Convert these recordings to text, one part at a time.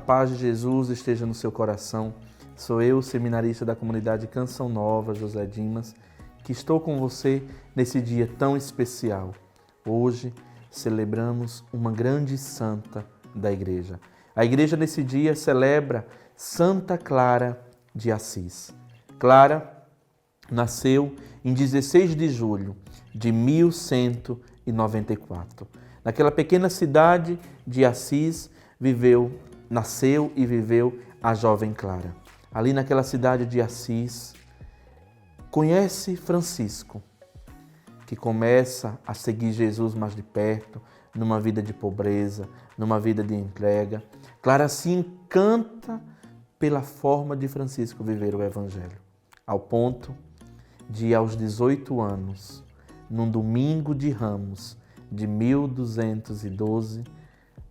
paz de Jesus esteja no seu coração. Sou eu, seminarista da comunidade Canção Nova, José Dimas, que estou com você nesse dia tão especial. Hoje celebramos uma grande santa da Igreja. A Igreja nesse dia celebra Santa Clara de Assis. Clara nasceu em 16 de julho de 1194. Naquela pequena cidade de Assis nasceu e viveu a jovem Clara. Ali naquela cidade de Assis, conhece Francisco, que começa a seguir Jesus mais de perto, numa vida de pobreza, numa vida de entrega. Clara se encanta pela forma de Francisco viver o Evangelho, ao ponto de, aos 18 anos, num domingo de Ramos de 1212,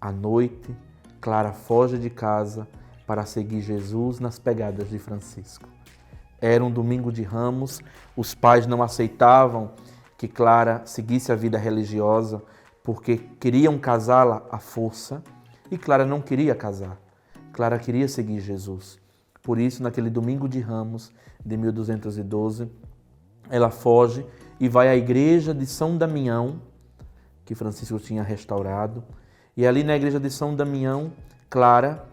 à noite, Clara foge de casa para seguir Jesus nas pegadas de Francisco. Era um domingo de Ramos, os pais não aceitavam que Clara seguisse a vida religiosa porque queriam casá-la à força e Clara não queria casar. Clara queria seguir Jesus. Por isso, naquele domingo de Ramos de 1212, ela foge e vai à igreja de São Damião, que Francisco tinha restaurado. E ali na igreja de São Damião, Clara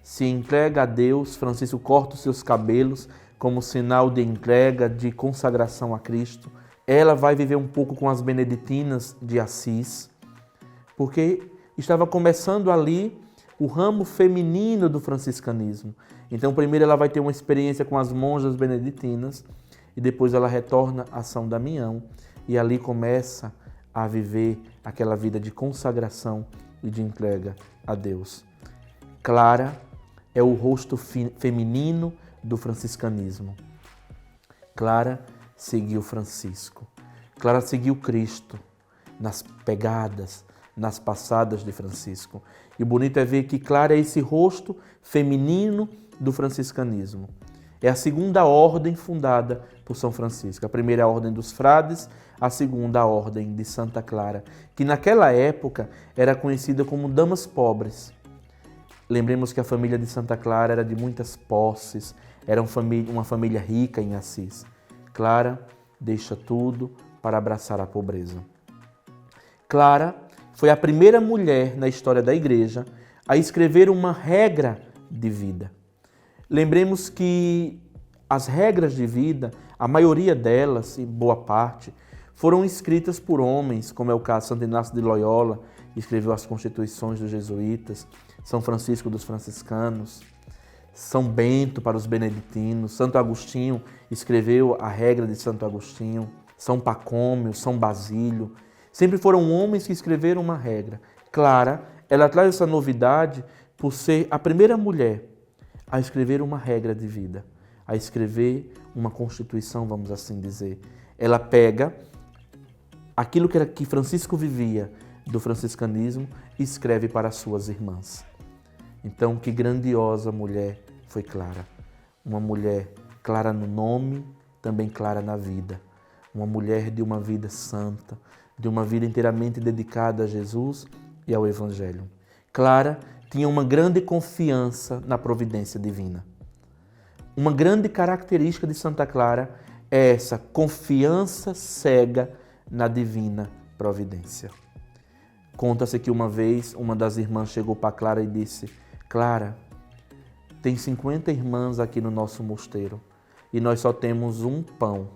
se entrega a Deus. Francisco corta os seus cabelos como sinal de entrega, de consagração a Cristo. Ela vai viver um pouco com as beneditinas de Assis, porque estava começando ali o ramo feminino do franciscanismo. Então, primeiro ela vai ter uma experiência com as monjas beneditinas e depois ela retorna a São Damião e ali começa a viver aquela vida de consagração e de entrega a Deus. Clara é o rosto feminino do franciscanismo. Clara seguiu Francisco. Clara seguiu Cristo nas pegadas, nas passadas de Francisco. E o bonito é ver que Clara é esse rosto feminino do franciscanismo. É a segunda ordem fundada por São Francisco. A primeira é a ordem dos frades, a segunda a ordem de Santa Clara, que naquela época era conhecida como damas pobres. Lembremos que a família de Santa Clara era de muitas posses, era uma família rica em Assis. Clara deixa tudo para abraçar a pobreza. Clara foi a primeira mulher na história da Igreja a escrever uma regra de vida. Lembremos que as regras de vida, a maioria delas, e boa parte, foram escritas por homens, como é o caso de Santo Inácio de Loyola, que escreveu as Constituições dos Jesuítas, São Francisco dos Franciscanos, São Bento para os Beneditinos, Santo Agostinho escreveu a regra de Santo Agostinho, São Pacômio, São Basílio. Sempre foram homens que escreveram uma regra. Clara, ela traz essa novidade por ser a primeira mulher a escrever uma regra de vida, a escrever uma constituição, vamos assim dizer. Ela pega aquilo que Francisco vivia do franciscanismo e escreve para as suas irmãs. Então, que grandiosa mulher foi Clara. Uma mulher clara no nome, também clara na vida. Uma mulher de uma vida santa, de uma vida inteiramente dedicada a Jesus e ao Evangelho. Clara tinha uma grande confiança na providência divina. Uma grande característica de Santa Clara é essa confiança cega na divina providência. Conta-se que uma vez uma das irmãs chegou para Clara e disse: Clara, tem 50 irmãs aqui no nosso mosteiro e nós só temos um pão.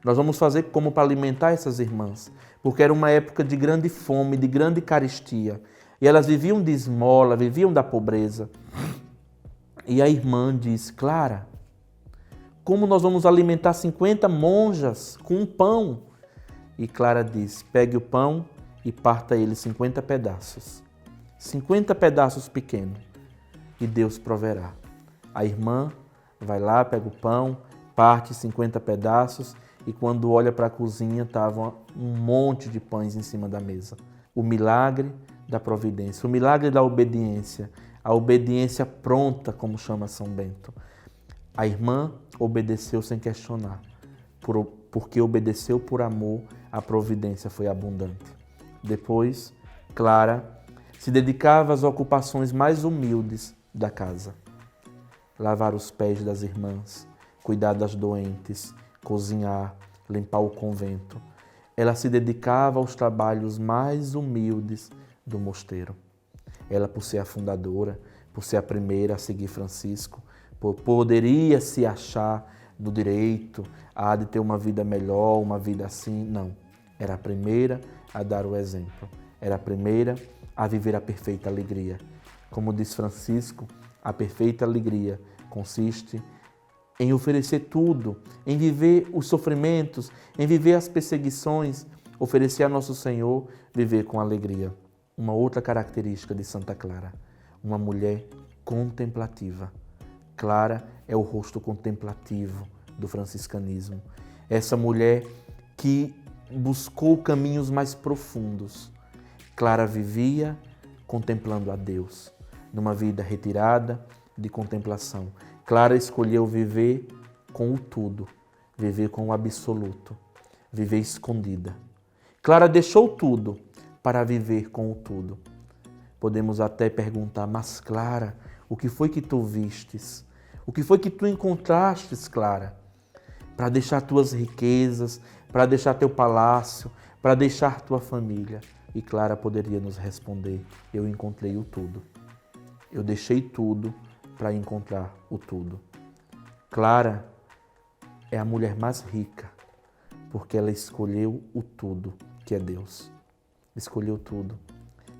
Nós vamos fazer como para alimentar essas irmãs, porque era uma época de grande fome, de grande carestia. E elas viviam de esmola, viviam da pobreza. E a irmã disse: Clara, como nós vamos alimentar 50 monjas com um pão? E Clara disse: pegue o pão e parta ele 50 pedaços. 50 pedaços pequenos. E Deus proverá. A irmã vai lá, pega o pão, parte 50 pedaços e quando olha para a cozinha estava um monte de pães em cima da mesa. O milagre da providência, o milagre da obediência, a obediência pronta, como chama São Bento. A irmã obedeceu sem questionar, porque obedeceu por amor, a providência foi abundante. Depois, Clara se dedicava às ocupações mais humildes da casa. Lavar os pés das irmãs, cuidar das doentes, cozinhar, limpar o convento. Ela se dedicava aos trabalhos mais humildes do mosteiro. Ela, por ser a fundadora, por ser a primeira a seguir Francisco, poderia se achar no direito de ter uma vida melhor, uma vida assim. Não. Era a primeira a dar o exemplo. Era a primeira a viver a perfeita alegria. Como diz Francisco, a perfeita alegria consiste em oferecer tudo, em viver os sofrimentos, em viver as perseguições, oferecer a nosso Senhor, viver com alegria. Uma outra característica de Santa Clara, uma mulher contemplativa. Clara é o rosto contemplativo do franciscanismo. Essa mulher que buscou caminhos mais profundos. Clara vivia contemplando a Deus, numa vida retirada de contemplação. Clara escolheu viver com o tudo, viver com o absoluto, viver escondida. Clara deixou tudo para viver com o tudo. Podemos até perguntar, mas Clara, o que foi que tu vistes? O que foi que tu encontrastes, Clara? Para deixar tuas riquezas, para deixar teu palácio, para deixar tua família. E Clara poderia nos responder, eu encontrei o tudo. Eu deixei tudo para encontrar o tudo. Clara é a mulher mais rica, porque ela escolheu o tudo, que é Deus. Escolheu tudo.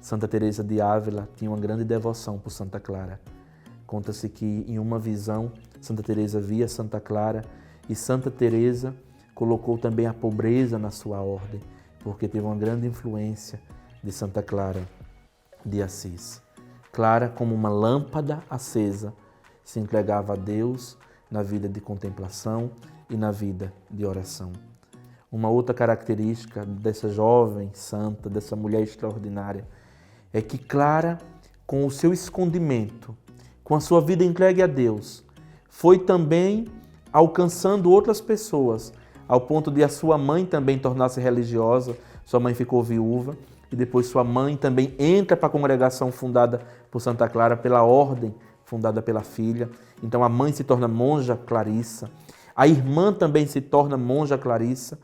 Santa Teresa de Ávila tinha uma grande devoção por Santa Clara. Conta-se que em uma visão, Santa Teresa via Santa Clara e Santa Teresa colocou também a pobreza na sua ordem, porque teve uma grande influência de Santa Clara de Assis. Clara, como uma lâmpada acesa, se entregava a Deus na vida de contemplação e na vida de oração. Uma outra característica dessa jovem santa, dessa mulher extraordinária, é que Clara, com o seu escondimento, com a sua vida entregue a Deus, foi também alcançando outras pessoas, ao ponto de a sua mãe também tornar-se religiosa. Sua mãe ficou viúva e depois sua mãe também entra para a congregação fundada por Santa Clara, pela ordem fundada pela filha. Então a mãe se torna monja clarissa, a irmã também se torna monja clarissa.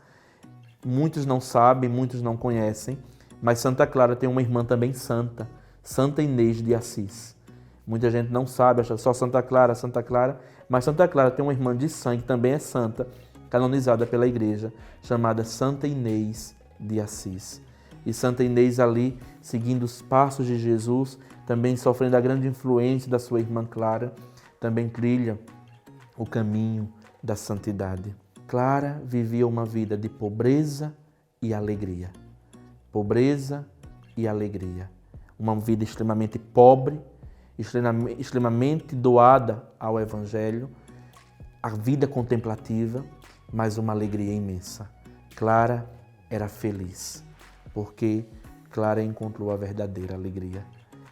Muitos não sabem, muitos não conhecem, mas Santa Clara tem uma irmã também santa, Santa Inês de Assis. Muita gente não sabe, acha só Santa Clara, mas Santa Clara tem uma irmã de sangue, também é santa, canonizada pela igreja, chamada Santa Inês de Assis. E Santa Inês ali, seguindo os passos de Jesus, também sofrendo a grande influência da sua irmã Clara, também trilha o caminho da santidade. Clara vivia uma vida de pobreza e alegria. Pobreza e alegria. Uma vida extremamente pobre, extremamente doada ao Evangelho, a vida contemplativa, mas uma alegria imensa. Clara era feliz, porque Clara encontrou a verdadeira alegria,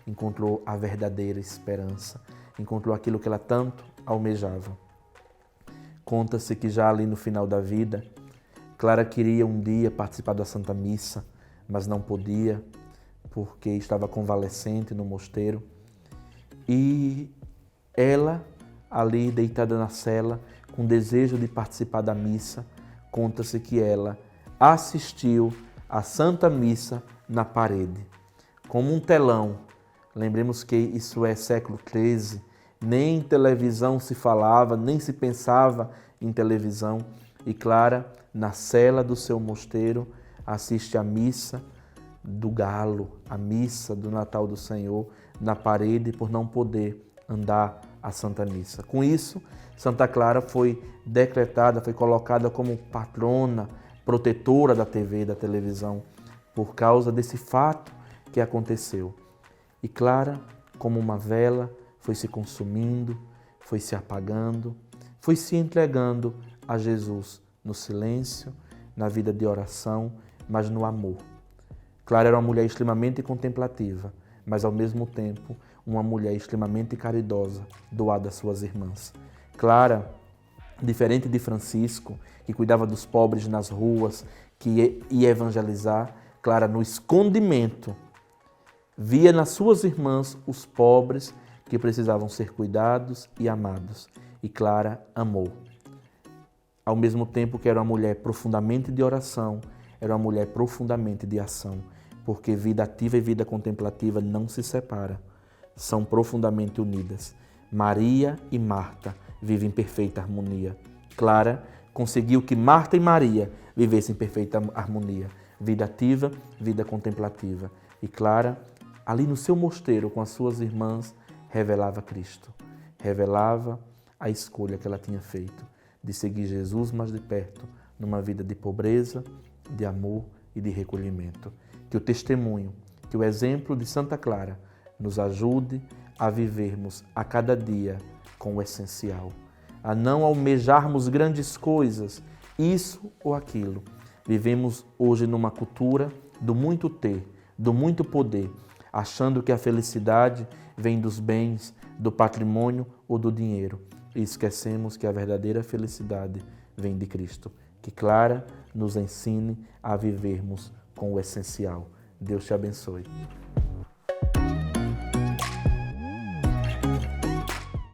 encontrou a verdadeira esperança, encontrou aquilo que ela tanto almejava. Conta-se que já ali no final da vida, Clara queria um dia participar da Santa Missa, mas não podia, porque estava convalescente no mosteiro. E ela, ali deitada na cela, com desejo de participar da missa, conta-se que ela assistiu à Santa Missa na parede, como um telão. Lembremos que isso é século XIII, nem televisão se falava, nem se pensava em televisão. E Clara, na cela do seu mosteiro, assiste à missa do Galo, a missa do Natal do Senhor, na parede, por não poder andar à Santa Missa. Com isso, Santa Clara foi decretada, foi colocada como patrona, protetora da TV, da televisão, por causa desse fato que aconteceu. E Clara, como uma vela, foi se consumindo, foi se apagando, foi se entregando a Jesus no silêncio, na vida de oração, mas no amor. Clara era uma mulher extremamente contemplativa, mas ao mesmo tempo uma mulher extremamente caridosa, doada às suas irmãs. Clara, diferente de Francisco, que cuidava dos pobres nas ruas, que ia evangelizar, Clara, no escondimento, Via nas suas irmãs os pobres que precisavam ser cuidados e amados. E Clara amou. Ao mesmo tempo que era uma mulher profundamente de oração, era uma mulher profundamente de ação, porque vida ativa e vida contemplativa não se separam, são profundamente unidas. Maria e Marta vivem em perfeita harmonia. Clara conseguiu que Marta e Maria vivessem em perfeita harmonia. Vida ativa, vida contemplativa. E Clara, ali no seu mosteiro com as suas irmãs, revelava Cristo. Revelava a escolha que ela tinha feito de seguir Jesus mais de perto, numa vida de pobreza, de amor e de recolhimento. Que o testemunho, que o exemplo de Santa Clara nos ajude a vivermos a cada dia com o essencial, a não almejarmos grandes coisas, isso ou aquilo. Vivemos hoje numa cultura do muito ter, do muito poder, achando que a felicidade vem dos bens, do patrimônio ou do dinheiro. E esquecemos que a verdadeira felicidade vem de Cristo. Que Clara nos ensine a vivermos com o essencial. Deus te abençoe.